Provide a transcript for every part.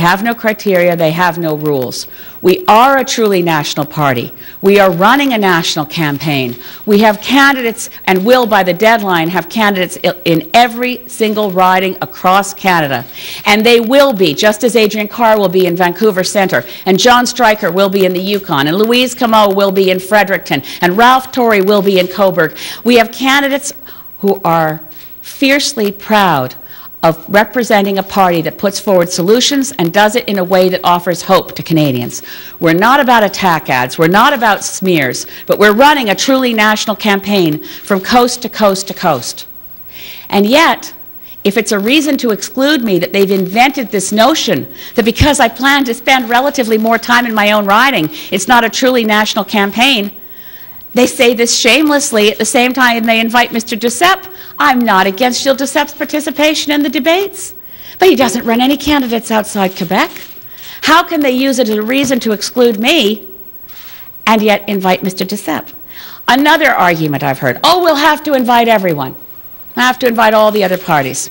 have no criteria, they have no rules. We are a truly national party. We are running a national campaign. We have candidates, and will by the deadline have candidates in every single riding across Canada. And they will be, just as Adrian Carr will be in Vancouver Centre, and John Stryker will be in the Yukon, and Louise Comeau will be in Fredericton, and Ralph Torrey will be in Cobourg. We have candidates who are fiercely proud of representing a party that puts forward solutions and does it in a way that offers hope to Canadians. We're not about attack ads, we're not about smears, but we're running a truly national campaign from coast to coast to coast. And yet, if it's a reason to exclude me that they've invented this notion that because I plan to spend relatively more time in my own riding, it's not a truly national campaign, they say this shamelessly at the same time they invite Mr. Duceppe. I'm not against Gilles Duceppe's participation in the debates, but he doesn't run any candidates outside Quebec. How can they use it as a reason to exclude me and yet invite Mr. Duceppe? Another argument I've heard, oh, we'll have to invite everyone. We'll have to invite all the other parties.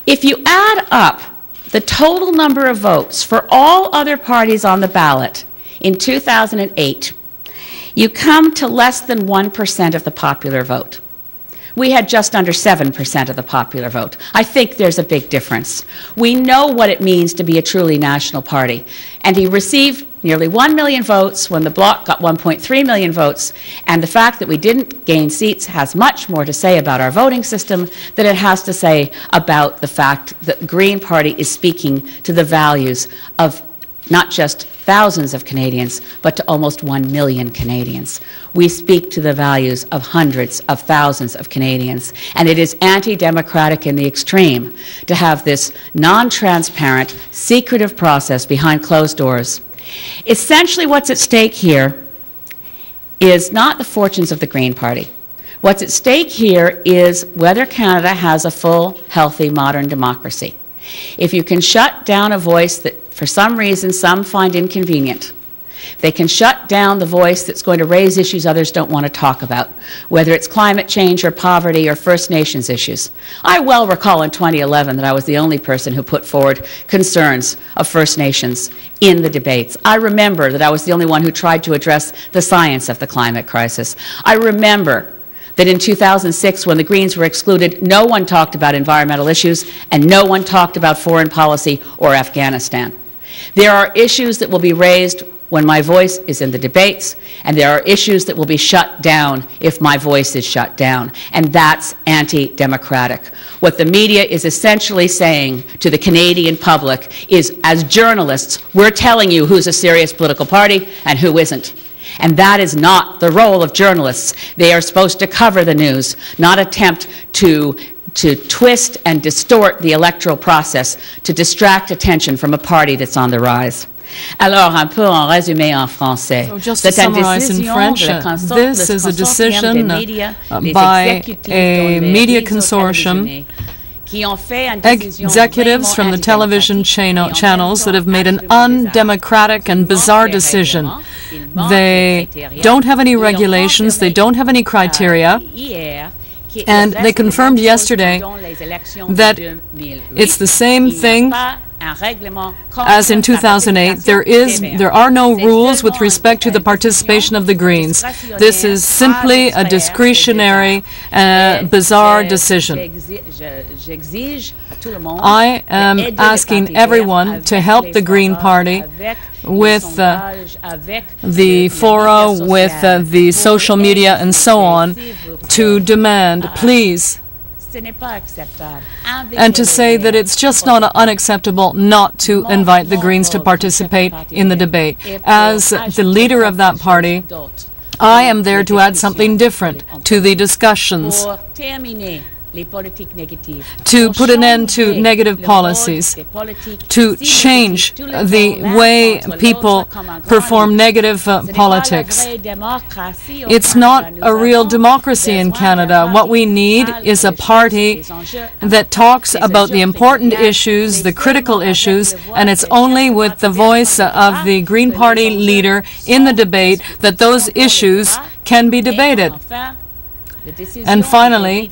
If you add up the total number of votes for all other parties on the ballot in 2008, you come to less than 1% of the popular vote. We had just under 7% of the popular vote. I think there's a big difference. We know what it means to be a truly national party. And he received nearly 1 million votes when the Bloc got 1.3 million votes. And the fact that we didn't gain seats has much more to say about our voting system than it has to say about the fact that the Green Party is speaking to the values of not just thousands of Canadians, but to almost 1 million Canadians. We speak to the values of hundreds of thousands of Canadians, and it is anti-democratic in the extreme to have this non-transparent, secretive process behind closed doors. Essentially what's at stake here is not the fortunes of the Green Party. What's at stake here is whether Canada has a full, healthy, modern democracy. If you can shut down a voice that for some reason some find inconvenient, they can shut down the voice that's going to raise issues others don't want to talk about, whether it's climate change or poverty or First Nations issues. I well recall in 2011 that I was the only person who put forward concerns of First Nations in the debates. I remember that I was the only one who tried to address the science of the climate crisis. I remember that in 2006, when the Greens were excluded, no one talked about environmental issues and no one talked about foreign policy or Afghanistan. There are issues that will be raised when my voice is in the debates, and there are issues that will be shut down if my voice is shut down, and that's anti-democratic. What the media is essentially saying to the Canadian public is, as journalists, we're telling you who's a serious political party and who isn't. And that is not the role of journalists. They are supposed to cover the news, not attempt to twist and distort the electoral process to distract attention from a party that's on the rise. Alors, un peu en résumé en français. So just to summarize in French, this is a decision by a media consortium, executives from the television channels that have made an undemocratic and bizarre decision. They don't have any regulations, they don't have any criteria, and they confirmed yesterday that it's the same thing as in 2008. There are no rules with respect to the participation of the Greens. This is simply a discretionary, bizarre decision. I am asking everyone to help the Green Party with the fora, with the social media and so on, to demand, please, and to say that it's just not unacceptable not to invite the Greens to participate in the debate. As the leader of that party, I am there to add something different to the discussions, to put an end to negative policies, to change the way people perform negative politics. It's not a real democracy in Canada. What we need is a party that talks about the important issues, the critical issues, and it's only with the voice of the Green Party leader in the debate that those issues can be debated. And finally,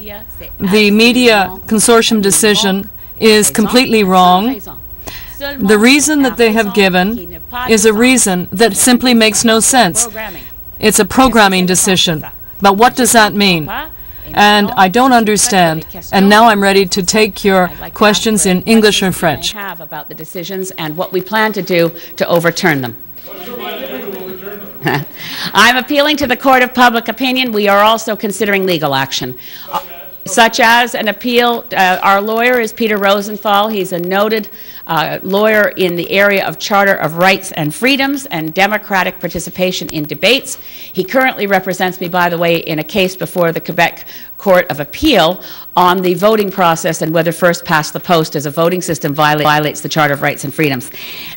the media consortium decision is completely wrong. The reason that they have given is a reason that simply makes no sense. It's a programming decision. But what does that mean? And I don't understand. And now I'm ready to take your questions in English or French. Have about the decisions and what we plan to do to overturn them. I'm appealing to the Court of Public Opinion. We are also considering legal action, such as an appeal. Our lawyer is Peter Rosenthal. He's a noted lawyer in the area of Charter of Rights and Freedoms and democratic participation in debates. He currently represents me, by the way, in a case before the Quebec Court of Appeal on the voting process and whether first past the post as a voting system violates the Charter of Rights and Freedoms.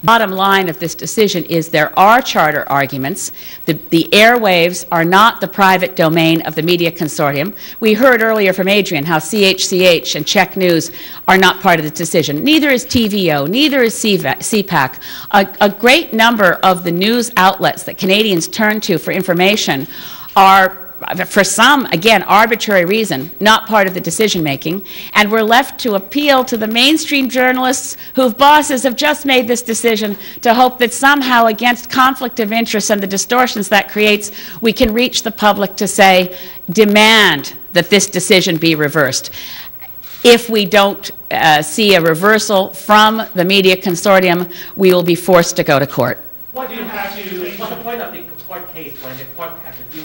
Bottom line of this decision is there are charter arguments. The airwaves are not the private domain of the media consortium. We heard earlier from Adrian how CHCH and Czech News are not part of the decision. Neither is TVO, neither is CPAC. A great number of the news outlets that Canadians turn to for information are, for some, again, arbitrary reason, not part of the decision-making, and we're left to appeal to the mainstream journalists whose bosses have just made this decision to hope that somehow, against conflict of interest and the distortions that creates, we can reach the public to say, demand that this decision be reversed. If we don't see a reversal from the media consortium, we will be forced to go to court. What do you have to, what's the point of the court case when the court has to deal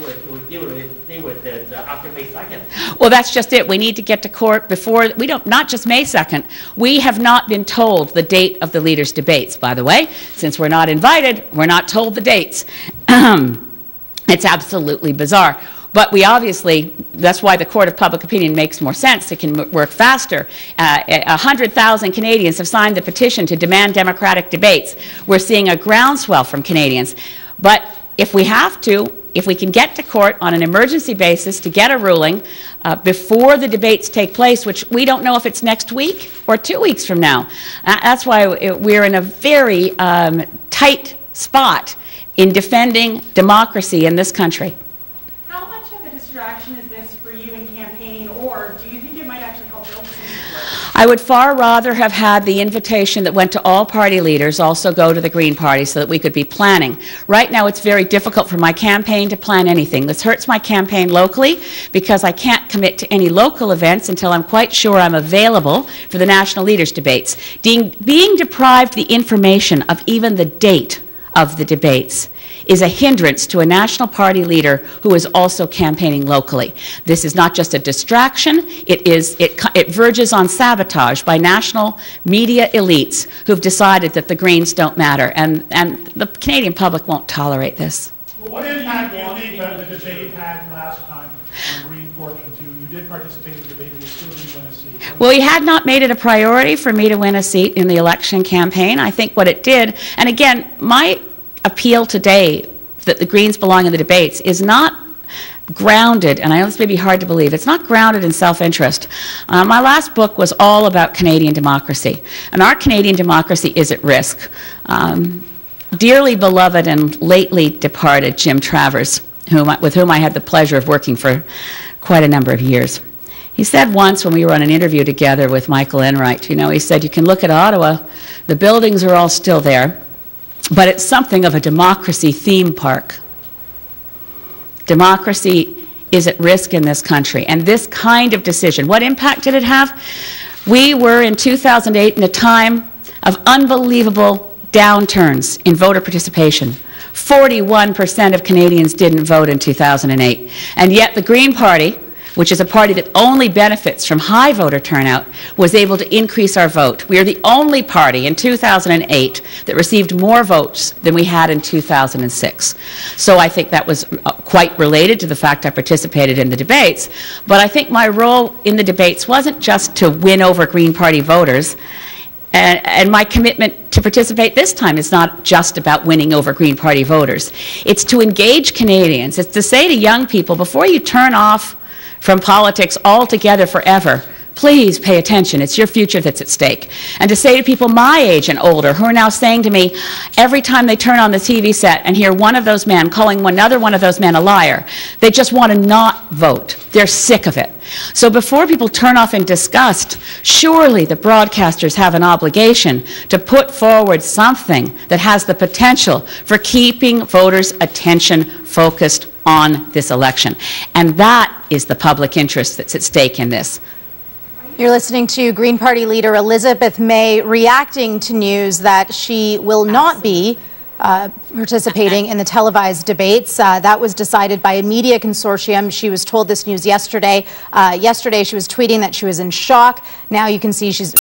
with this after May 2nd? Well, that's just it. We need to get to court before, we don't, not just May 2nd. We have not been told the date of the leaders' debates, by the way. Since we're not invited, we're not told the dates. It's absolutely bizarre. But we obviously, that's why the Court of Public Opinion makes more sense. It can work faster. 100,000 Canadians have signed the petition to demand democratic debates. We're seeing a groundswell from Canadians. But if we have to, if we can get to court on an emergency basis to get a ruling before the debates take place, which we don't know if it's next week or 2 weeks from now. That's why we're in a very tight spot in defending democracy in this country. How much of a distraction is this for you in campaigning, or do you think it might actually help build some support? I would far rather have had the invitation that went to all party leaders also go to the Green Party so that we could be planning. Right now it's very difficult for my campaign to plan anything. This hurts my campaign locally because I can't commit to any local events until I'm quite sure I'm available for the national leaders debates. Being deprived the information of even the date of the debates is a hindrance to a national party leader who is also campaigning locally. This is not just a distraction, it verges on sabotage by national media elites who've decided that the Greens don't matter, and the Canadian public won't tolerate this. Well, what impact do you think that the debate had last time on Green Fortune 2? You did participate in the debate and you still didn't win a seat. Well, he had not made it a priority for me to win a seat in the election campaign. I think what it did, and again, my appeal today that the Greens belong in the debates is not grounded, and I know this may be hard to believe, it's not grounded in self-interest. My last book was all about Canadian democracy, and our Canadian democracy is at risk. Dearly beloved and lately departed Jim Travers, with whom I had the pleasure of working for quite a number of years. He said once when we were on an interview together with Michael Enright, you know, he said, you can look at Ottawa, the buildings are all still there, but it's something of a democracy theme park. Democracy is at risk in this country, and this kind of decision, what impact did it have? We were in 2008 in a time of unbelievable downturns in voter participation. 41% of Canadians didn't vote in 2008, and yet the Green Party, which is a party that only benefits from high voter turnout, was able to increase our vote. We are the only party in 2008 that received more votes than we had in 2006. So I think that was quite related to the fact I participated in the debates. But I think my role in the debates wasn't just to win over Green Party voters. And my commitment to participate this time is not just about winning over Green Party voters. It's to engage Canadians. It's to say to young people, before you turn off from politics altogether forever, Please pay attention. It's your future that's at stake. And to say to people my age and older who are now saying to me, every time they turn on the TV set and hear one of those men calling another one of those men a liar, they just want to not vote. They're sick of it. So before people turn off in disgust, surely the broadcasters have an obligation to put forward something that has the potential for keeping voters' attention focused on this election. And that is the public interest that's at stake in this. You're listening to Green Party leader Elizabeth May reacting to news that she will not be participating in the televised debates. That was decided by a media consortium. She was told this news yesterday. Yesterday she was tweeting that she was in shock. Now you can see she's